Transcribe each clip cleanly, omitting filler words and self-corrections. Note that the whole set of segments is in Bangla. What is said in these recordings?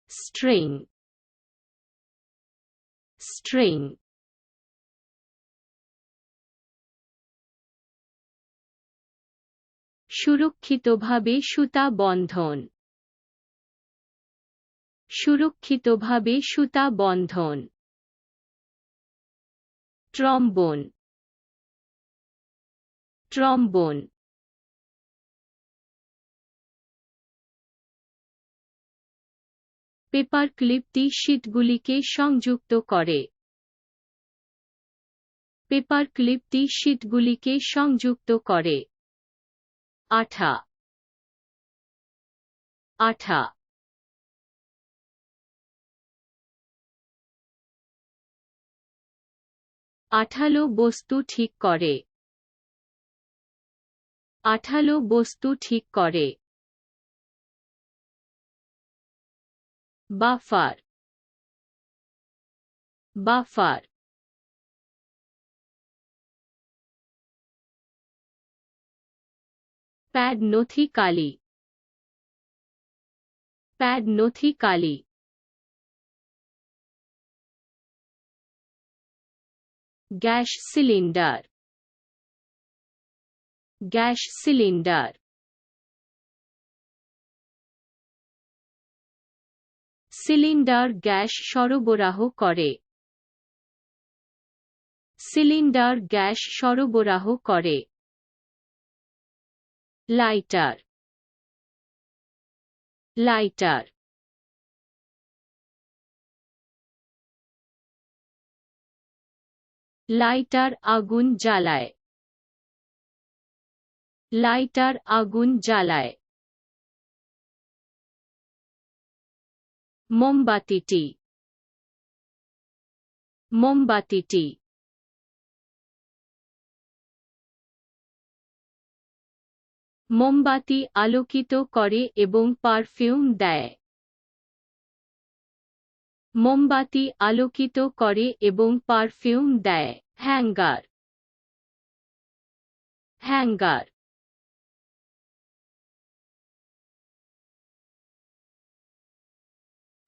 string, string, সুরক্ষিতভাবে সুতা বন্ধন, সুরক্ষিতভাবে সুতা বন্ধন, trombone, trombone, পেপারক্লিপটি শীটগুলিকে সংযুক্ত করে, পেপারক্লিপটি শীটগুলিকে সংযুক্ত করে, আঠা, আঠা, আঠালো বস্তু ঠিক করে, আঠালো বস্তু ঠিক করে, বাফার, বাফার, প্যাড নথি কালি, প্যাড নথি কালি, gas cylinder, gas cylinder, cylinder gas সরবরাহ করে, সিলিন্ডার গ্যাস সরবরাহ করে, লাইটার, লাইটার, লাইটার আগুন জ্বালায়, লাইটার আগুন জ্বালায়, মোমবাতিটি, মোমবাতিটি, মোমবাতি আলোকিত করে এবং পারফিউম দেয়, মোমবাতি আলোকিত করে এবং পারফিউম দেয়, হ্যাঙ্গার, হ্যাঙ্গার,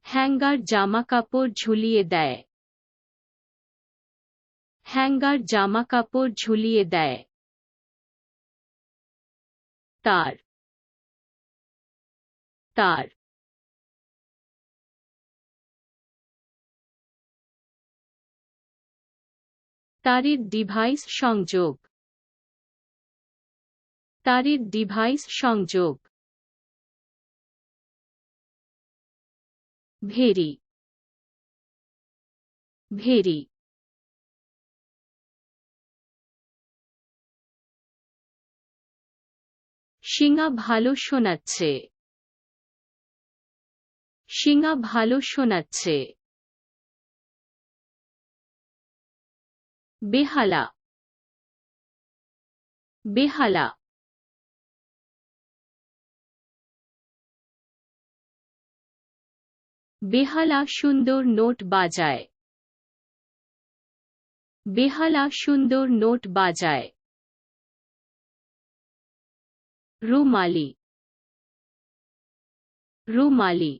হ্যাঙ্গার জামাকাপড় ঝুলিয়ে দেয়, হ্যাঙ্গার জামাকাপড় ঝুলিয়ে দেয়, তার, তার, তারের ডিভাইস সংযোগ, তারের ডিভাইস সংযোগ, ভেরি, ভেরি, শিঙা ভালো শোনাচ্ছে, শিঙা ভালো শোনাচ্ছে, বেহালা, বেহালা, বেহালা সুন্দর নোট বাজায়, বেহালা সুন্দর নোট বাজায়, রুমালি, রুমালি,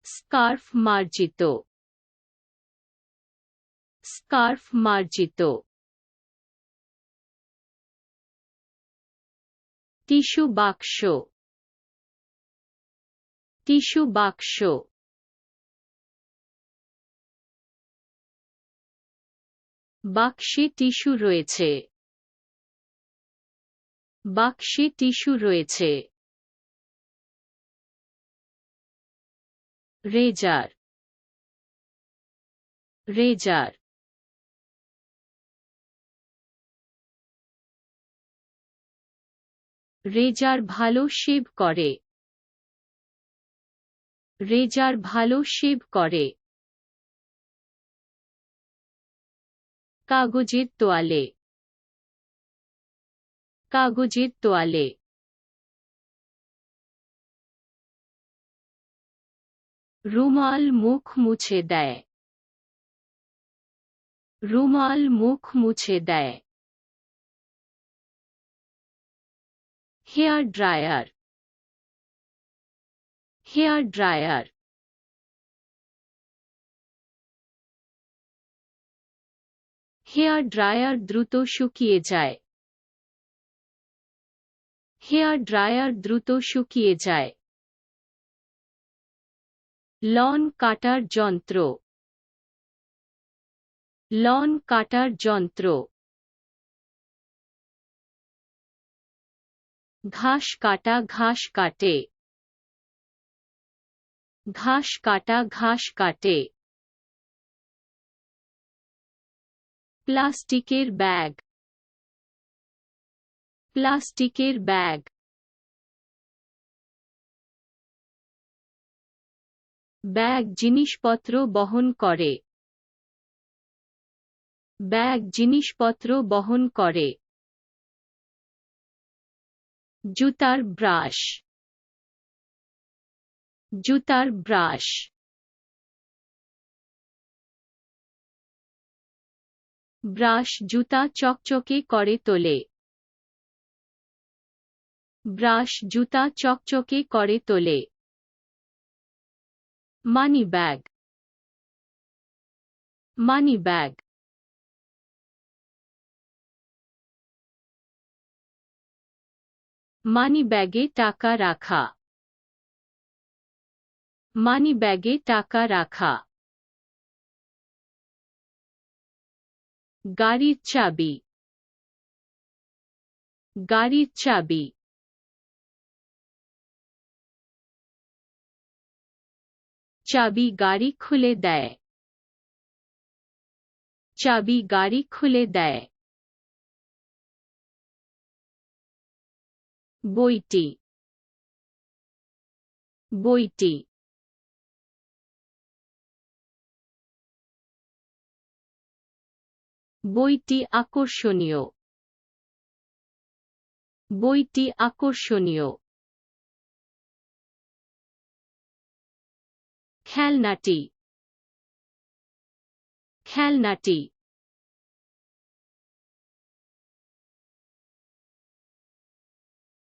স্কার্ফ মার্জিত, স্কার্ফ মার্জিত, টিস্যু বাক্স, টিস্যু বাক্স, বাক্সে টিস্যু রয়েছে, বাক্সে টিস্যু রয়েছে, রেজার, রেজার, রেজার ভালো শেভ করে, রেজার ভালো শেভ করে, কাগজের তোয়ালে, কাগজের তোয়ালে, রুমাল মুখ মুছে দেয়, রুমাল মুখ মুছে দেয়, hairdryer, hairdryer, hairdryer দ্রুত শুকিয়ে যায়, hairdryer দ্রুত শুকিয়ে যায়। লন কাটার যন্ত্র, লন কাটার যন্ত্র। ঘাস কাটা ঘাস কাটে, ঘাস কাটা ঘাস কাটে। প্লাস্টিকের ব্যাগ, প্লাস্টিকের ব্যাগ। ব্যাগ জিনিসপত্র বহন করে, ব্যাগ জিনিসপত্র বহন করে। জুতার ব্রাশ, জুতার ব্রাশ। ব্রাশ জুতা চকচকে করে তোলে, ব্রাশ জুতা চকচকে করে তোলে। Money bag, money bag. মানি ব্যাগে টাকা রাখা, মানি ব্যাগে টাকা রাখা। গাড়ির চাবি, গাড়ির চাবি। চাবি গাড়ি খুলে দেয়, চাবি গাড়ি খুলে দেয়। বইটি, বইটি। বইটি আকর্ষণীয়, বইটি আকর্ষণীয়। খেলনাটি, খেলনাটি।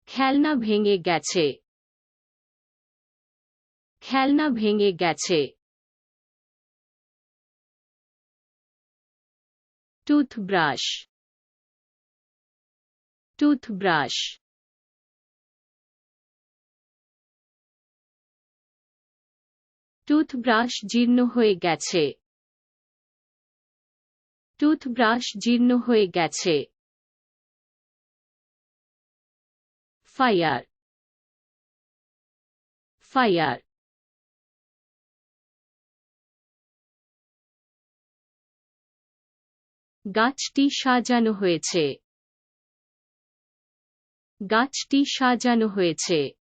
খেলনা ভেঙে গেছে, খেলনা ভেঙে গেছে। Toothbrush, toothbrush. টুথব্রাশ জীর্ণ হয়ে গেছে, টুথব্রাশ জীর্ণ হয়ে গেছে। Fire, fire. গাছটি সাজানো হয়েছে, গাছটি সাজানো হয়েছে।